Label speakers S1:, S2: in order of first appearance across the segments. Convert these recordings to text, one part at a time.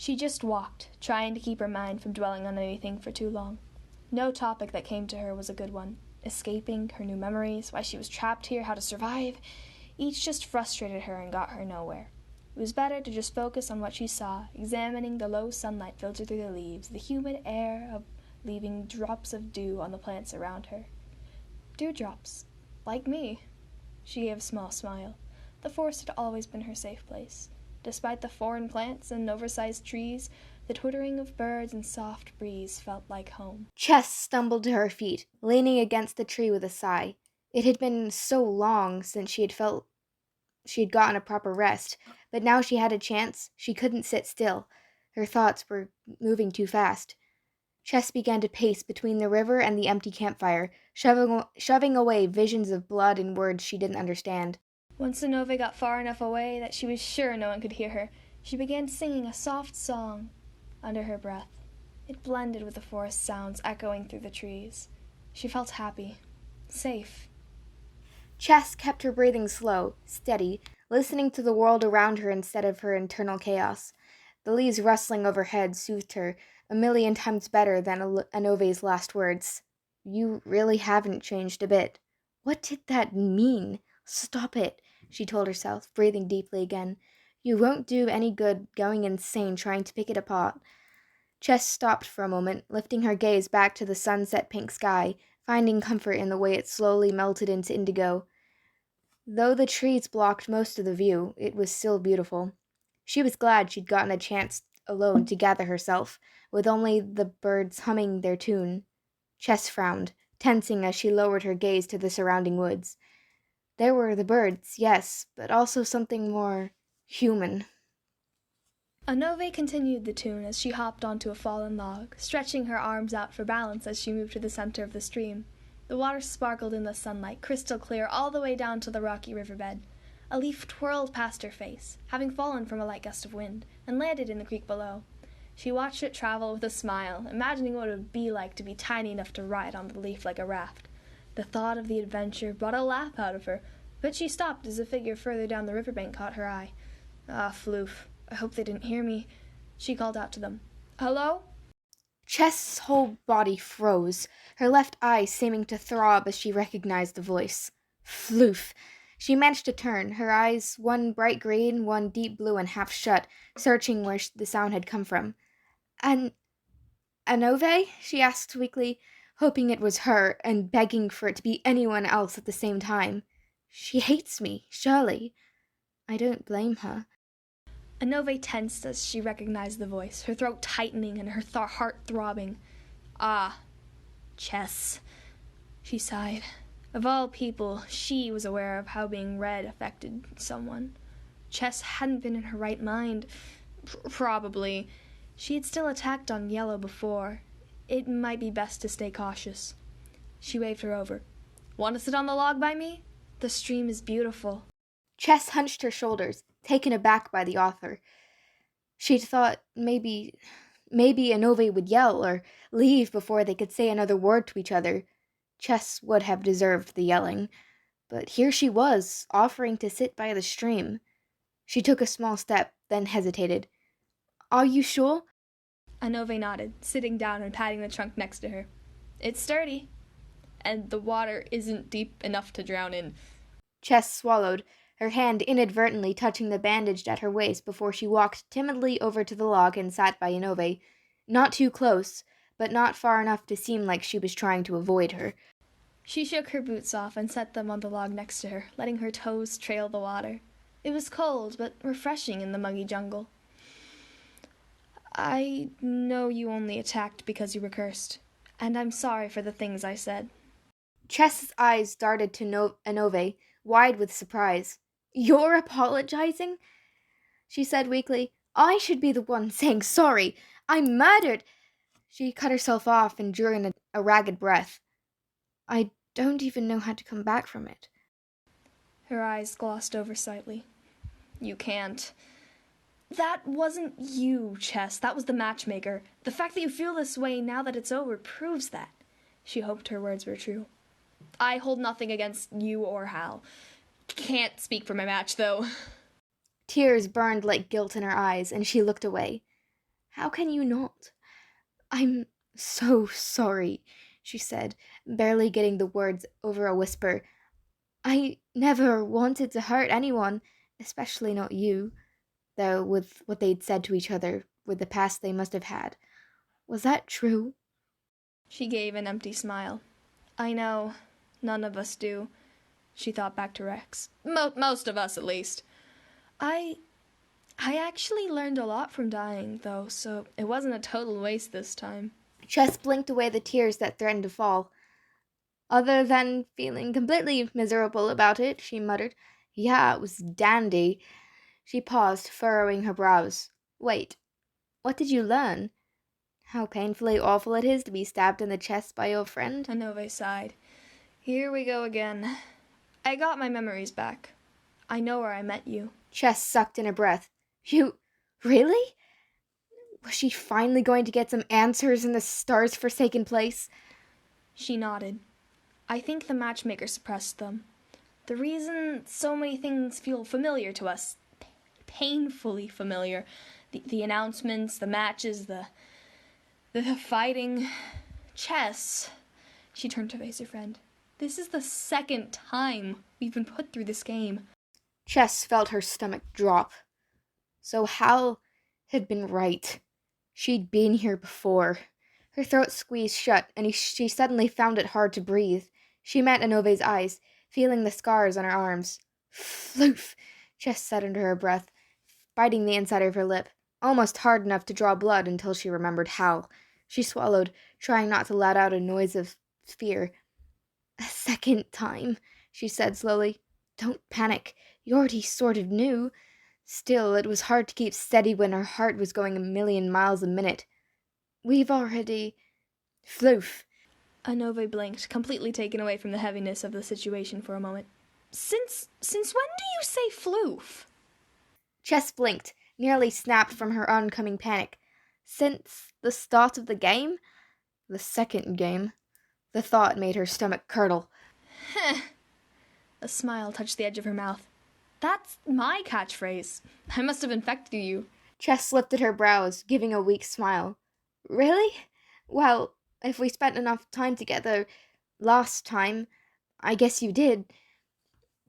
S1: She just walked, trying to keep her mind from dwelling on anything for too long. No topic that came to her was a good one. Escaping, her new memories, why she was trapped here, how to survive, each just frustrated her and got her nowhere. It was better to just focus on what she saw, examining the low sunlight filter through the leaves, the humid air leaving drops of dew on the plants around her. Dewdrops. Like me. She gave a small smile. The forest had always been her safe place. Despite the foreign plants and oversized trees, the twittering of birds and soft breeze felt like home.
S2: Chess stumbled to her feet, leaning against the tree with a sigh. It had been so long since she had felt she had gotten a proper rest, but now she had a chance. She couldn't sit still. Her thoughts were moving too fast. Chess began to pace between the river and the empty campfire, shoving away visions of blood and words she didn't understand.
S1: Once Anove got far enough away that she was sure no one could hear her, she began singing a soft song under her breath. It blended with the forest sounds echoing through the trees. She felt happy, safe.
S2: Chess kept her breathing slow, steady, listening to the world around her instead of her internal chaos. The leaves rustling overhead soothed her, a million times better than Anove's last words. You really haven't changed a bit. What did that mean? Stop it, she told herself, breathing deeply again. You won't do any good going insane trying to pick it apart. Chess stopped for a moment, lifting her gaze back to the sunset pink sky, finding comfort in the way it slowly melted into indigo. Though the trees blocked most of the view, it was still beautiful. She was glad she'd gotten a chance alone to gather herself, with only the birds humming their tune. Chess frowned, tensing as she lowered her gaze to the surrounding woods. There were the birds, yes, but also something more human.
S1: Anove continued the tune as she hopped onto a fallen log, stretching her arms out for balance as she moved to the center of the stream. The water sparkled in the sunlight, crystal clear all the way down to the rocky riverbed. A leaf twirled past her face, having fallen from a light gust of wind, and landed in the creek below. She watched it travel with a smile, imagining what it would be like to be tiny enough to ride on the leaf like a raft. The thought of the adventure brought a laugh out of her, but she stopped as a figure further down the riverbank caught her eye. Ah, floof. I hope they didn't hear me. She called out to them. Hello?
S2: Chess's whole body froze, her left eye seeming to throb as she recognized the voice. Floof! She managed to turn, her eyes one bright green, one deep blue and half shut, searching where the sound had come from. An Anove? She asked weakly, hoping it was her, and begging for it to be anyone else at the same time. She hates me, surely. I don't blame her.
S1: Anove tensed as she recognized the voice, her throat tightening and her heart throbbing. Ah, Chess, she sighed. Of all people, she was aware of how being red affected someone. Chess hadn't been in her right mind. Probably. She had still attacked on Yellow before. It might be best to stay cautious. She waved her over. Want to sit on the log by me? The stream is beautiful.
S2: Chess hunched her shoulders, taken aback by the offer. She'd thought maybe Anove would yell or leave before they could say another word to each other. Chess would have deserved the yelling, but here she was, offering to sit by the stream. She took a small step, then hesitated. Are you sure?
S1: Anove nodded, sitting down and patting the trunk next to her. It's sturdy, and the water isn't deep enough to drown in.
S2: Chess swallowed, her hand inadvertently touching the bandage at her waist before she walked timidly over to the log and sat by Anove. Not too close, but not far enough to seem like she was trying to avoid her.
S1: She shook her boots off and set them on the log next to her, letting her toes trail the water. It was cold, but refreshing in the muggy jungle. I know you only attacked because you were cursed, and I'm sorry for the things I said.
S2: Chess's eyes darted to Anove, wide with surprise. You're apologizing? She said weakly. I should be the one saying sorry. I murdered. She cut herself off and drew in a ragged breath. I don't even know how to come back from it.
S1: Her eyes glossed over slightly. You can't. That wasn't you, Chess. That was the matchmaker. The fact that you feel this way now that it's over proves that. She hoped her words were true. I hold nothing against you or Hal. Can't speak for my match, though.
S2: Tears burned like guilt in her eyes, and she looked away. How can you not? I'm so sorry, she said, barely getting the words over a whisper. I never wanted to hurt anyone, especially not you. Though, with what they'd said to each other, with the past they must have had. Was that true?
S1: She gave an empty smile. I know. None of us do. She thought back to Rex. Most of us, at least. I actually learned a lot from dying, though, so it wasn't a total waste this time.
S2: Chess blinked away the tears that threatened to fall. Other than feeling completely miserable about it, she muttered, Yeah, it was dandy. She paused, furrowing her brows. Wait, what did you learn? How painfully awful it is to be stabbed in the chest by your friend?
S1: Anove sighed. Here we go again. I got my memories back. I know where I met you.
S2: Chess sucked in a breath. You... really? Was she finally going to get some answers in the stars-forsaken place?
S1: She nodded. I think the matchmaker suppressed them. The reason so many things feel familiar to us, painfully familiar, the announcements, the matches, the fighting, chess. She turned to face her friend. This is the second time we've been put through this game.
S2: Chess felt her stomach drop. So Hal had been right. She'd been here before. Her throat squeezed shut, and she suddenly found it hard to breathe. She met Anove's eyes, feeling the scars on her arms. Floof! Chess said under her breath, biting the inside of her lip, almost hard enough to draw blood until she remembered Hal. She swallowed, trying not to let out a noise of fear. A second time, she said slowly. Don't panic. You already sort of knew. Still, it was hard to keep steady when her heart was going 1,000,000 miles a minute. We've already... Floof.
S1: Anove blinked, completely taken away from the heaviness of the situation for a moment. Since when do you say floof?
S2: Chess blinked, nearly snapped from her oncoming panic. Since the start of the game? The second game. The thought made her stomach curdle.
S1: Heh. A smile touched the edge of her mouth. That's my catchphrase. I must have infected you.
S2: Chess lifted her brows, giving a weak smile. Really? Well, if we spent enough time together last time, I guess you did.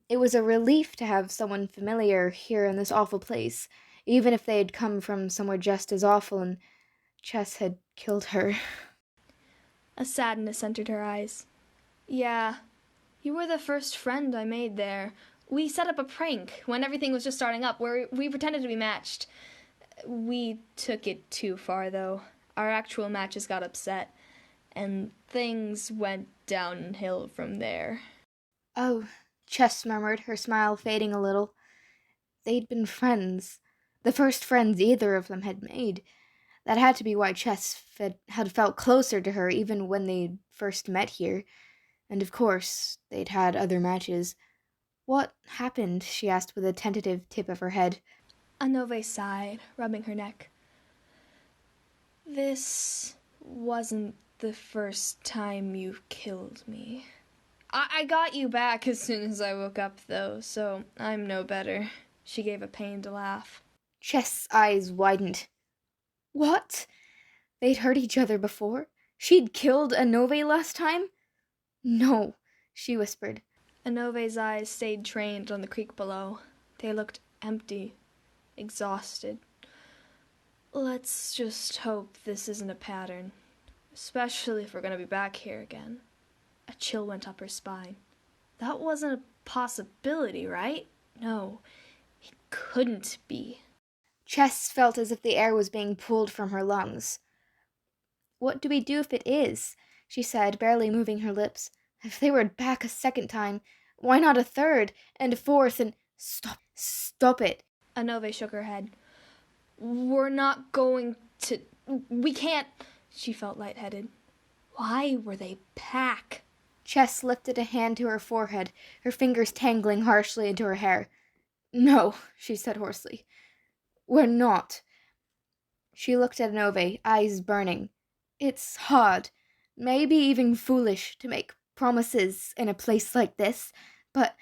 S2: It was a relief to have someone familiar here in this awful place, even if they had come from somewhere just as awful and Chess had killed her.
S1: A sadness entered her eyes. Yeah, you were the first friend I made there. We set up a prank when everything was just starting up, where we pretended to be matched. We took it too far, though. Our actual matches got upset, and things went downhill from there.
S2: Oh, Chess murmured, her smile fading a little. They'd been friends. The first friends either of them had made. That had to be why Chess had felt closer to her even when they'd first met here. And of course, they'd had other matches. What happened? She asked with a tentative tip of her head.
S1: Anove sighed, rubbing her neck. This wasn't the first time you killed me. I got you back as soon as I woke up, though, so I'm no better. She gave a pained laugh.
S2: Chess' eyes widened. What? They'd hurt each other before? She'd killed Anove last time? No, she whispered.
S1: Anove's eyes stayed trained on the creek below. They looked empty, exhausted. Let's just hope this isn't a pattern, especially if we're going to be back here again. A chill went up her spine. That wasn't a possibility, right? No, it couldn't be.
S2: Chess felt as if the air was being pulled from her lungs. What do we do if it is? She said, barely moving her lips. If they were back a second time, why not a third, and a fourth, and... Stop it.
S1: Anove shook her head. We're not going to... We can't... She felt lightheaded. Why were they back?
S2: Chess lifted a hand to her forehead, her fingers tangling harshly into her hair. No, she said hoarsely. We're not. She looked at Anove, eyes burning. It's hard, maybe even foolish, to make promises in a place like this, but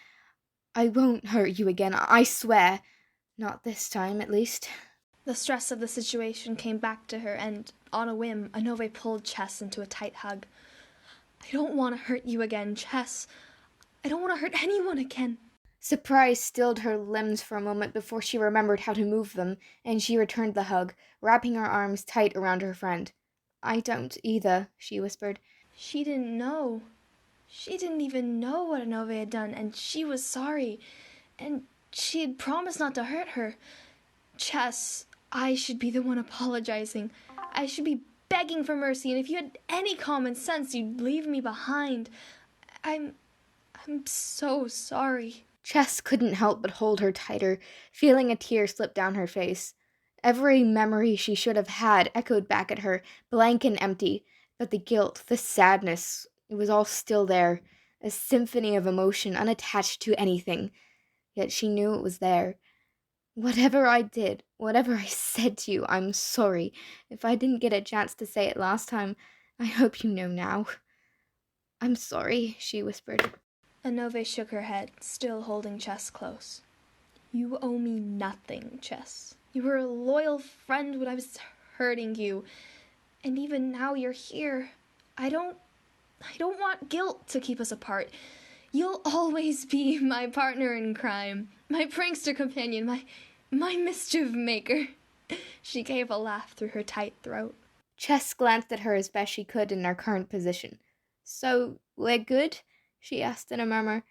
S2: I won't hurt you again, I swear. Not this time, at least.
S1: The stress of the situation came back to her, and, on a whim, Anove pulled Chess into a tight hug. I don't want to hurt you again, Chess. I don't want to hurt anyone again.
S2: Surprise stilled her limbs for a moment before she remembered how to move them, and she returned the hug, wrapping her arms tight around her friend. I don't either, she whispered.
S1: She didn't know. She didn't even know what Anove had done, and she was sorry. And she had promised not to hurt her. Chess, I should be the one apologizing. I should be begging for mercy, and if you had any common sense, you'd leave me behind. I'm so sorry.
S2: Chess couldn't help but hold her tighter, feeling a tear slip down her face. Every memory she should have had echoed back at her, blank and empty, but the guilt, the sadness, it was all still there, a symphony of emotion unattached to anything. Yet she knew it was there. Whatever I did, whatever I said to you, I'm sorry. If I didn't get a chance to say it last time, I hope you know now. I'm sorry, she whispered.
S1: Anove shook her head, still holding Chess close. You owe me nothing, Chess. You were a loyal friend when I was hurting you. And even now you're here. I don't want guilt to keep us apart. You'll always be my partner in crime, my prankster companion, my mischief maker. She gave a laugh through her tight throat.
S2: Chess glanced at her as best she could in her current position. So, we're good? She asked in a murmur.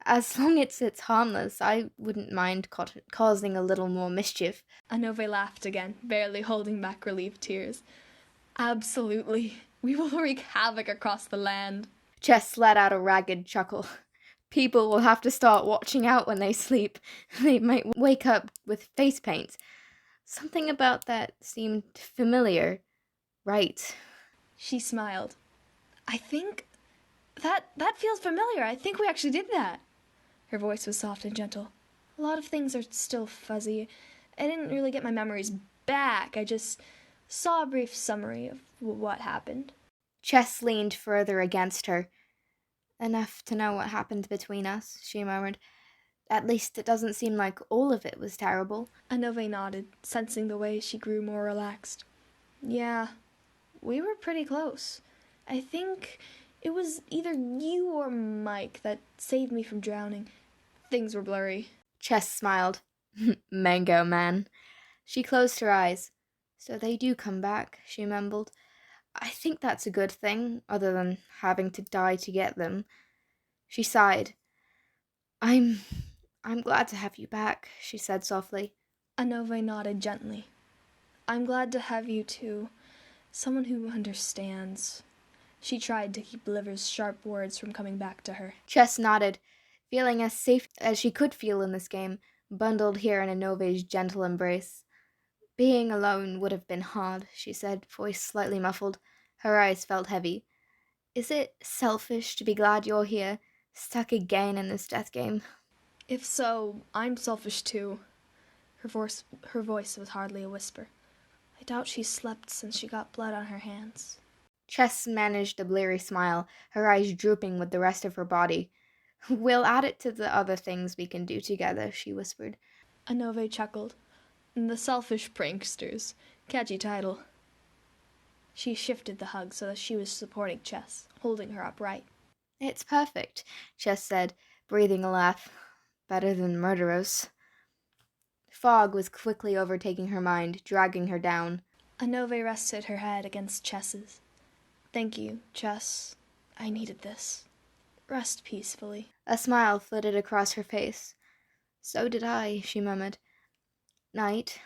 S2: As long as it's harmless, I wouldn't mind causing a little more mischief.
S1: Anove laughed again, barely holding back relieved tears. Absolutely. We will wreak havoc across the land.
S2: Chess let out a ragged chuckle. People will have to start watching out when they sleep. They might wake up with face paint. Something about that seemed familiar. Right.
S1: She smiled. I think that feels familiar. I think we actually did that. Her voice was soft and gentle. A lot of things are still fuzzy. I didn't really get my memories back. I just saw a brief summary of what happened.
S2: Chess leaned further against her. Enough to know what happened between us, she murmured. At least it doesn't seem like all of it was terrible.
S1: Anove nodded, sensing the way she grew more relaxed. Yeah, we were pretty close. I think it was either you or Mike that saved me from drowning. Things were blurry.
S2: Chess smiled. Mango man. She closed her eyes. So they do come back, she mumbled. I think that's a good thing, other than having to die to get them. She sighed. I'm glad to have you back, she said softly.
S1: Anove nodded gently. I'm glad to have you too. Someone who understands. She tried to keep Liver's sharp words from coming back to her.
S2: Chess nodded, feeling as safe as she could feel in this game, bundled here in Anove's gentle embrace. Being alone would have been hard, she said, voice slightly muffled. Her eyes felt heavy. Is it selfish to be glad you're here, stuck again in this death game?
S1: If so, I'm selfish too. Her voice was hardly a whisper. I doubt she's slept since she got blood on her hands.
S2: Chess managed a bleary smile, her eyes drooping with the rest of her body. We'll add it to the other things we can do together, she whispered.
S1: Anove chuckled. The selfish pranksters. Catchy title. She shifted the hug so that she was supporting Chess, holding her upright.
S2: It's perfect, Chess said, breathing a laugh. Better than murderers. Fog was quickly overtaking her mind, dragging her down.
S1: Anove rested her head against Chess's. Thank you, Chess. I needed this. Rest peacefully.
S2: A smile flitted across her face. So did I, she murmured. Night.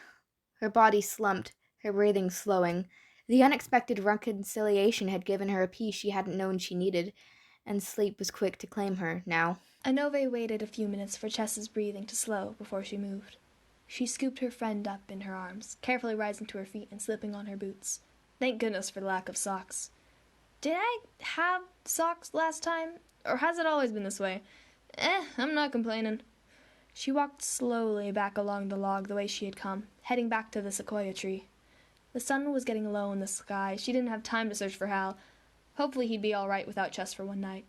S2: Her body slumped, her breathing slowing. The unexpected reconciliation had given her a peace she hadn't known she needed, and sleep was quick to claim her, now.
S1: Anove waited a few minutes for Chess's breathing to slow before she moved. She scooped her friend up in her arms, carefully rising to her feet and slipping on her boots. Thank goodness for the lack of socks. Did I have socks last time? Or has it always been this way? I'm not complaining. She walked slowly back along the log the way she had come, heading back to the sequoia tree. The sun was getting low in the sky. She didn't have time to search for Hal. Hopefully he'd be all right without Chess for one night.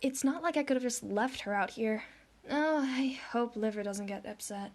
S1: It's not like I could have just left her out here. Oh, I hope Liver doesn't get upset.